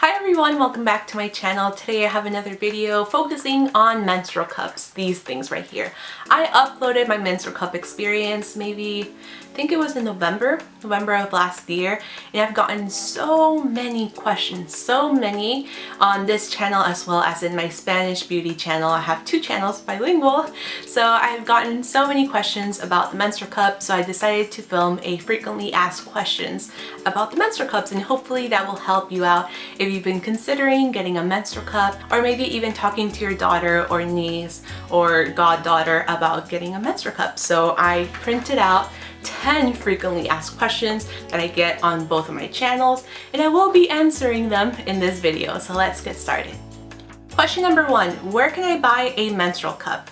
Hi everyone, welcome back to my channel. Today I have another video focusing on menstrual cups, these things right here. I uploaded my menstrual cup experience maybe, I think it was in November of last year, and I've gotten so many questions, so many on this channel as well as in my Spanish beauty channel. I have two channels, bilingual, so I've gotten so many questions about the menstrual cup, so I decided to film a frequently asked questions about the menstrual cups, and hopefully that will help you out if you've been considering getting a menstrual cup, or maybe even talking to your daughter or niece or goddaughter about getting a menstrual cup. So I printed out 10 frequently asked questions that I get on both of my channels, and I will be answering them in this video. So let's get started. Question number 1, where can I buy a menstrual cup?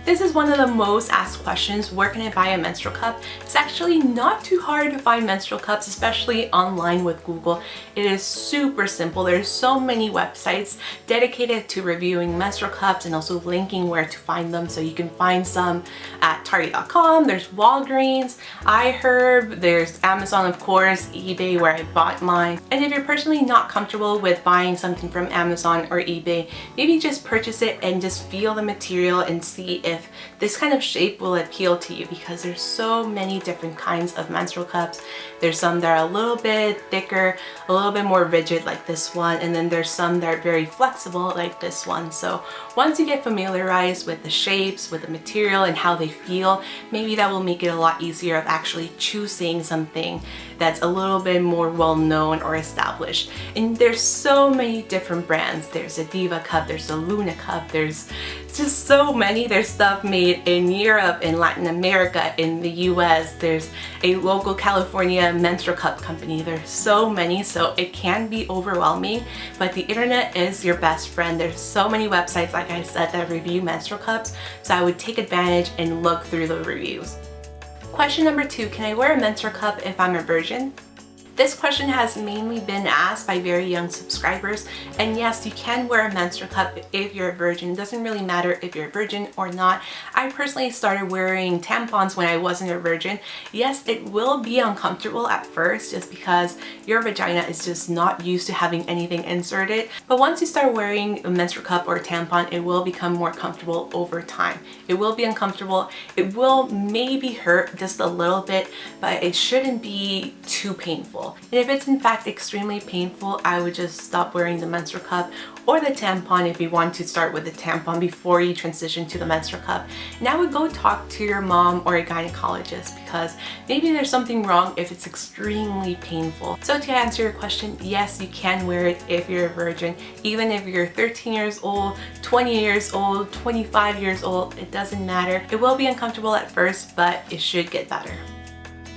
This is one of the most asked questions. Where can I buy a menstrual cup? It's actually not too hard to find menstrual cups, especially online with Google. It is super simple. There's so many websites dedicated to reviewing menstrual cups and also linking where to find them. So you can find some at Target.com, there's Walgreens, iHerb, there's Amazon of course, eBay where I bought mine. And if you're personally not comfortable with buying something from Amazon or eBay, maybe just purchase it and just feel the material and see if this kind of shape will appeal to you, because there's so many different kinds of menstrual cups. There's some that are a little bit thicker, a little bit more rigid like this one, and then there's some that are very flexible like this one. So once you get familiarized with the shapes, with the material and how they feel, maybe that will make it a lot easier of actually choosing something that's a little bit more well-known or established. And there's so many different brands. There's a Diva cup, there's a Luna cup, there's just so many. There's stuff made in Europe, in Latin America, in the US. There's a local California menstrual cup company. There's so many, so it can be overwhelming, but the internet is your best friend. There's so many websites, like I said, that review menstrual cups, so I would take advantage and look through the reviews. Question number 2, can I wear a menstrual cup if I'm a virgin? This question has mainly been asked by very young subscribers, and yes, you can wear a menstrual cup if you're a virgin. It doesn't really matter if you're a virgin or not. I personally started wearing tampons when I wasn't a virgin. Yes, it will be uncomfortable at first just because your vagina is just not used to having anything inserted, but once you start wearing a menstrual cup or a tampon, it will become more comfortable over time. It will be uncomfortable. It will maybe hurt just a little bit, but it shouldn't be too painful. And if it's in fact extremely painful, I would just stop wearing the menstrual cup or the tampon if you want to start with the tampon before you transition to the menstrual cup. And I would go talk to your mom or a gynecologist, because maybe there's something wrong if it's extremely painful. So to answer your question, yes, you can wear it if you're a virgin. Even if you're 13 years old, 20 years old, 25 years old, it doesn't matter. It will be uncomfortable at first, but it should get better.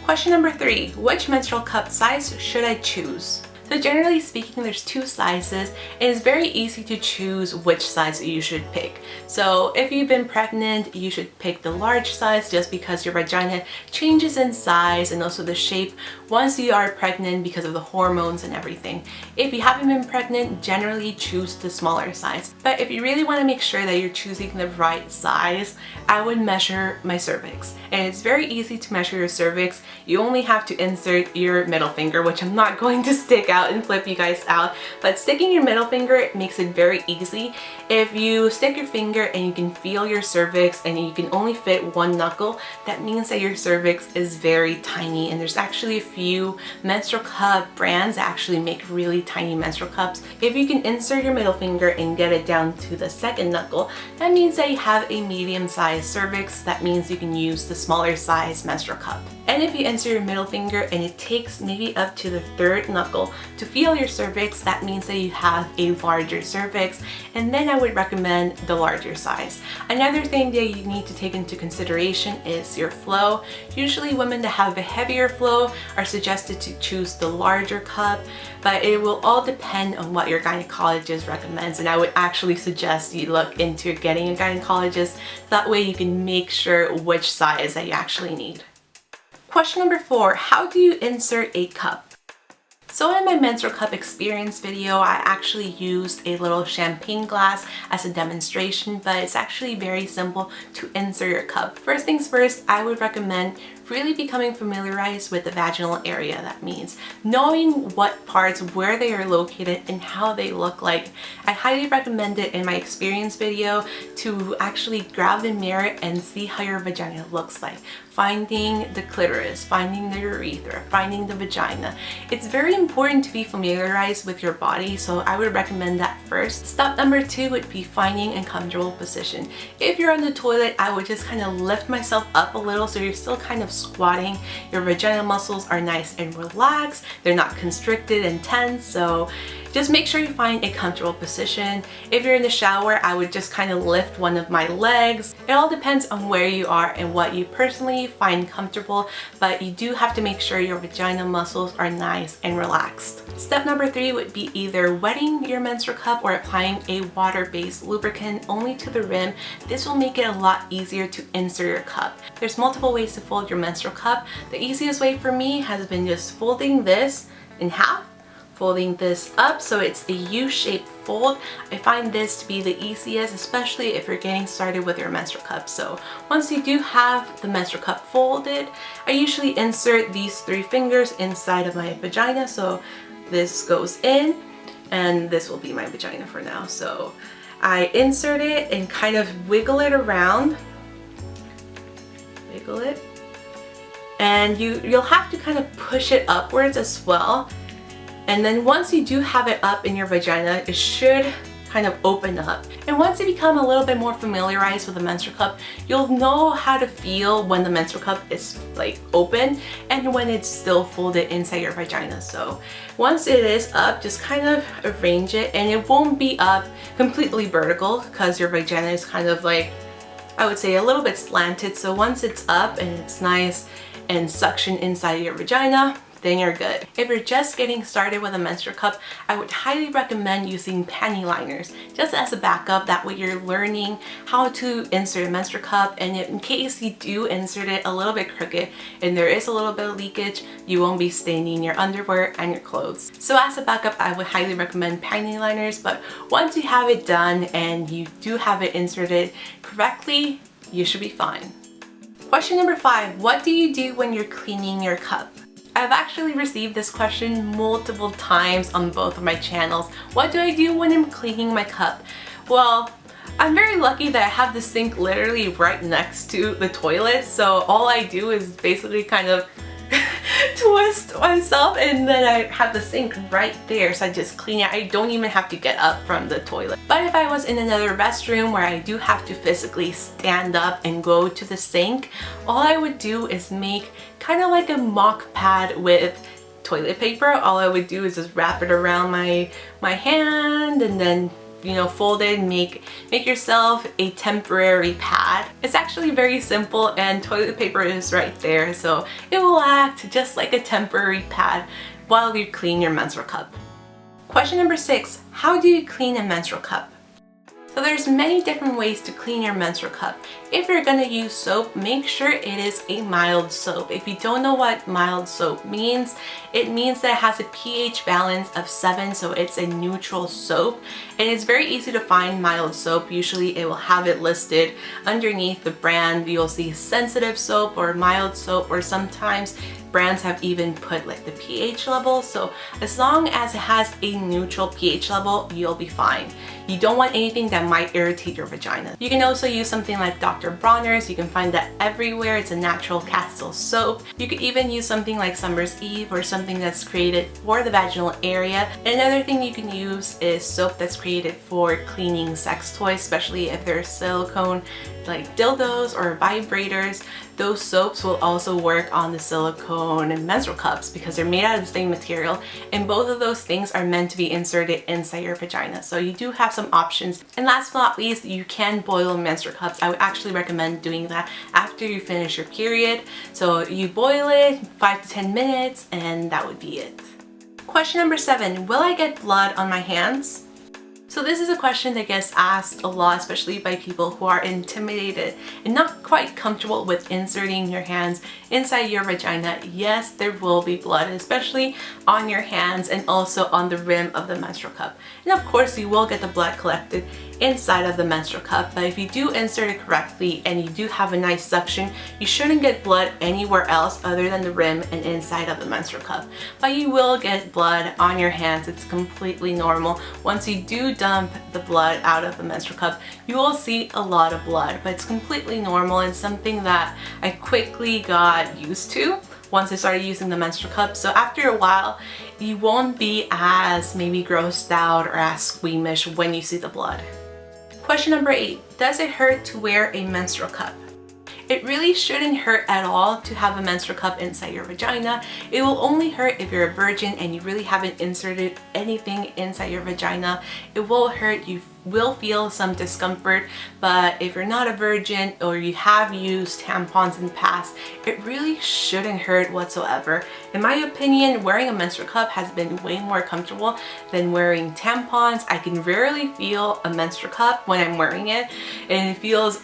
Question number 3, which menstrual cup size should I choose? So generally speaking, there's 2 sizes, and it's very easy to choose which size you should pick. So if you've been pregnant, you should pick the large size just because your vagina changes in size and also the shape once you are pregnant because of the hormones and everything. If you haven't been pregnant, generally choose the smaller size. But if you really want to make sure that you're choosing the right size, I would measure my cervix. And it's very easy to measure your cervix. You only have to insert your middle finger, which I'm not going to stick out and flip you guys out, but sticking your middle finger makes it very easy. If you stick your finger and you can feel your cervix and you can only fit one knuckle, that means that your cervix is very tiny. And there's actually a few menstrual cup brands that actually make really tiny menstrual cups. If you can insert your middle finger and get it down to the second knuckle, that means that you have a medium-sized cervix. That means you can use the smaller size menstrual cup. And if you insert your middle finger and it takes maybe up to the third knuckle to feel your cervix, that means that you have a larger cervix, and then I would recommend the larger size. Another thing that you need to take into consideration is your flow. Usually women that have a heavier flow are suggested to choose the larger cup, but it will all depend on what your gynecologist recommends, and I would actually suggest you look into getting a gynecologist. That way you can make sure which size that you actually need. Question number 4, how do you insert a cup? So in my menstrual cup experience video, I actually used a little champagne glass as a demonstration, but it's actually very simple to insert your cup. First things first, I would recommend really becoming familiarized with the vaginal area. That means knowing what parts, where they are located, and how they look like. I highly recommend it in my experience video to actually grab the mirror and see how your vagina looks like. Finding the clitoris, finding the urethra, finding the vagina. It's very important to be familiarized with your body, so I would recommend that first. Step number 2 would be finding a comfortable position. If you're on the toilet, I would just kind of lift myself up a little so you're still kind of squatting. Your vagina muscles are nice and relaxed. They're not constricted and tense, so just make sure you find a comfortable position. If you're in the shower, I would just kind of lift one of my legs. It all depends on where you are and what you personally find comfortable, but you do have to make sure your vagina muscles are nice and relaxed. Step number 3 would be either wetting your menstrual cup or applying a water-based lubricant only to the rim. This will make it a lot easier to insert your cup. There's multiple ways to fold your menstrual cup. The easiest way for me has been just folding this in half, folding this up so it's a U-shaped fold. I find this to be the easiest, especially if you're getting started with your menstrual cup. So once you do have the menstrual cup folded, I usually insert these 3 fingers inside of my vagina. So this goes in and this will be my vagina for now. So I insert it and kind of wiggle it around, wiggle it, and you'll have to kind of push it upwards as well. And then once you do have it up in your vagina, it should kind of open up. And once you become a little bit more familiarized with the menstrual cup, you'll know how to feel when the menstrual cup is like open and when it's still folded inside your vagina. So once it is up, just kind of arrange it, and it won't be up completely vertical because your vagina is kind of like, I would say, a little bit slanted. So once it's up and it's nice and suction inside your vagina, then you're good. If you're just getting started with a menstrual cup, I would highly recommend using panty liners just as a backup. That way you're learning how to insert a menstrual cup, and in case you do insert it a little bit crooked and there is a little bit of leakage, you won't be staining your underwear and your clothes. So as a backup, I would highly recommend panty liners, but once you have it done and you do have it inserted correctly, you should be fine. Question number 5, what do you do when you're cleaning your cup? I've actually received this question multiple times on both of my channels. What do I do when I'm cleaning my cup? Well, I'm very lucky that I have the sink literally right next to the toilet, so all I do is basically kind of twist myself and then I have the sink right there, so I just clean it. I don't even have to get up from the toilet. But if I was in another restroom where I do have to physically stand up and go to the sink, all I would do is make kind of like a mock pad with toilet paper. All I would do is just wrap it around my hand and then, you know, fold it and make yourself a temporary pad. It's actually very simple, and toilet paper is right there, so it will act just like a temporary pad while you clean your menstrual cup. Question number 6, how do you clean a menstrual cup? So there's many different ways to clean your menstrual cup. If you're gonna use soap, make sure it is a mild soap. If you don't know what mild soap means, it means that it has a pH balance of 7, so it's a neutral soap. And it's very easy to find mild soap. Usually it will have it listed underneath the brand. You'll see sensitive soap or mild soap, or sometimes brands have even put like the pH level. So as long as it has a neutral pH level, you'll be fine. You don't want anything that might irritate your vagina. You can also use something like Dr. Bronner's. You can find that everywhere. It's a natural castile soap. You could even use something like Summer's Eve or something that's created for the vaginal area. Another thing you can use is soap that's created for cleaning sex toys, especially if they're silicone like dildos or vibrators. Those soaps will also work on the silicone and menstrual cups because they're made out of the same material, and both of those things are meant to be inserted inside your vagina. So you do have some options. And last but not least, you can boil menstrual cups. I would actually recommend doing that after you finish your period. So you boil it 5 to 10 minutes and that would be it. Question number 7, will I get blood on my hands? So this is a question that gets asked a lot, especially by people who are intimidated and not quite comfortable with inserting your hands inside your vagina. Yes, there will be blood, especially on your hands and also on the rim of the menstrual cup. And of course, you will get the blood collected inside of the menstrual cup, but if you do insert it correctly and you do have a nice suction, you shouldn't get blood anywhere else other than the rim and inside of the menstrual cup. But you will get blood on your hands. It's completely normal. Once you do dump the blood out of the menstrual cup, you will see a lot of blood, but it's completely normal and something that I quickly got used to once I started using the menstrual cup. So after a while, you won't be as maybe grossed out or as squeamish when you see the blood. Question number 8, does it hurt to wear a menstrual cup? It really shouldn't hurt at all to have a menstrual cup inside your vagina. It will only hurt if you're a virgin and you really haven't inserted anything inside your vagina. It will hurt, you will feel some discomfort, but if you're not a virgin or you have used tampons in the past, it really shouldn't hurt whatsoever. In my opinion, wearing a menstrual cup has been way more comfortable than wearing tampons. I can rarely feel a menstrual cup when I'm wearing it, and it feels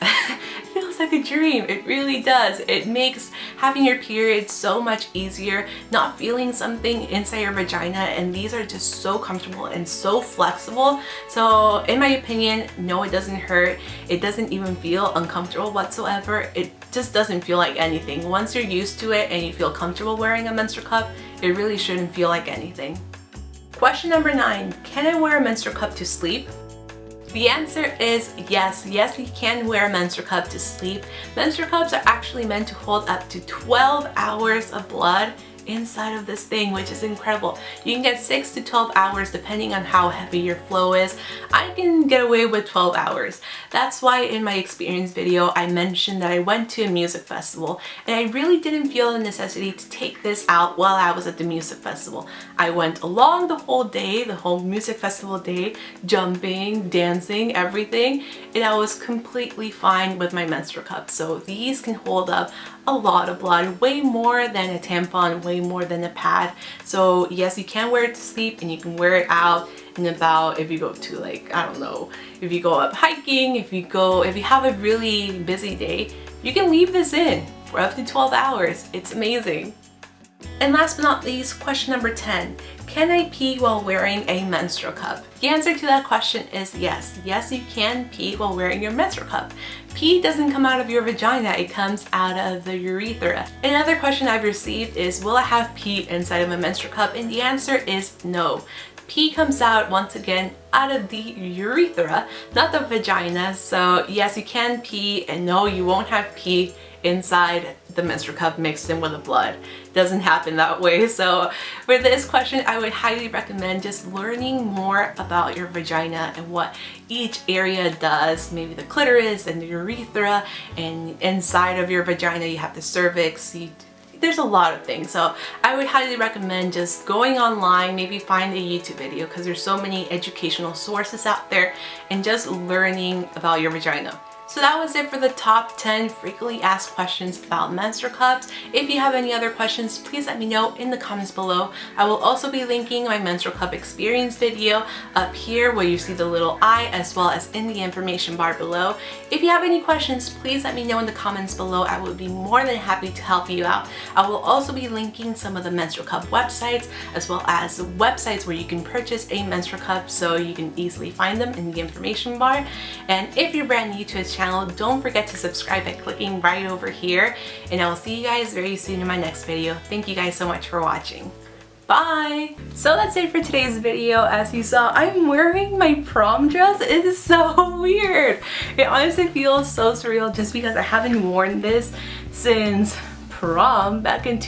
like a dream. It really does. It makes having your period so much easier, not feeling something inside your vagina, and these are just so comfortable and so flexible. So in my opinion, no, it doesn't hurt. It doesn't even feel uncomfortable whatsoever. It just doesn't feel like anything. Once you're used to it and you feel comfortable wearing a menstrual cup, it really shouldn't feel like anything. Question number 9, can I wear a menstrual cup to sleep? The answer is yes. Yes, you can wear a menstrual cup to sleep. Menstrual cups are actually meant to hold up to 12 hours of blood inside of this thing, which is incredible. You can get 6 to 12 hours depending on how heavy your flow is. I can get away with 12 hours. That's why in my experience video I mentioned that I went to a music festival and I really didn't feel the necessity to take this out while I was at the music festival. I went along the whole day, the whole music festival day, jumping, dancing, everything, and I was completely fine with my menstrual cup. So these can hold up a lot of blood, way more than a tampon, way more than a pad. So yes, you can wear it to sleep and you can wear it out and about if you go to, like, I don't know, if you go up hiking, if you have a really busy day, you can leave this in for up to 12 hours. It's amazing. And last but not least, question number 10. Can I pee while wearing a menstrual cup? The answer to that question is yes. Yes, you can pee while wearing your menstrual cup. Pee doesn't come out of your vagina, it comes out of the urethra. Another question I've received is, will I have pee inside of a menstrual cup? And the answer is no. Pee comes out, once again, out of the urethra, not the vagina. So yes, you can pee, and no, you won't have pee inside the menstrual cup mixed in with the blood. It doesn't happen that way. So for this question, I would highly recommend just learning more about your vagina and what each area does. Maybe the clitoris and the urethra, and inside of your vagina you have the cervix. There's a lot of things. So I would highly recommend just going online, maybe find a YouTube video, because there's so many educational sources out there, and just learning about your vagina. So that was it for the top 10 frequently asked questions about menstrual cups. If you have any other questions, please let me know in the comments below. I will also be linking my menstrual cup experience video up here where you see the little eye, as well as in the information bar below. If you have any questions, please let me know in the comments below. I would be more than happy to help you out. I will also be linking some of the menstrual cup websites, as well as websites where you can purchase a menstrual cup, so you can easily find them in the information bar. And if you're brand new to this channel, don't forget to subscribe by clicking right over here, and I will see you guys very soon in my next video. Thank you guys so much for watching. Bye! So that's it for today's video. As you saw, I'm wearing my prom dress. It is so weird. It honestly feels so surreal just because I haven't worn this since prom back in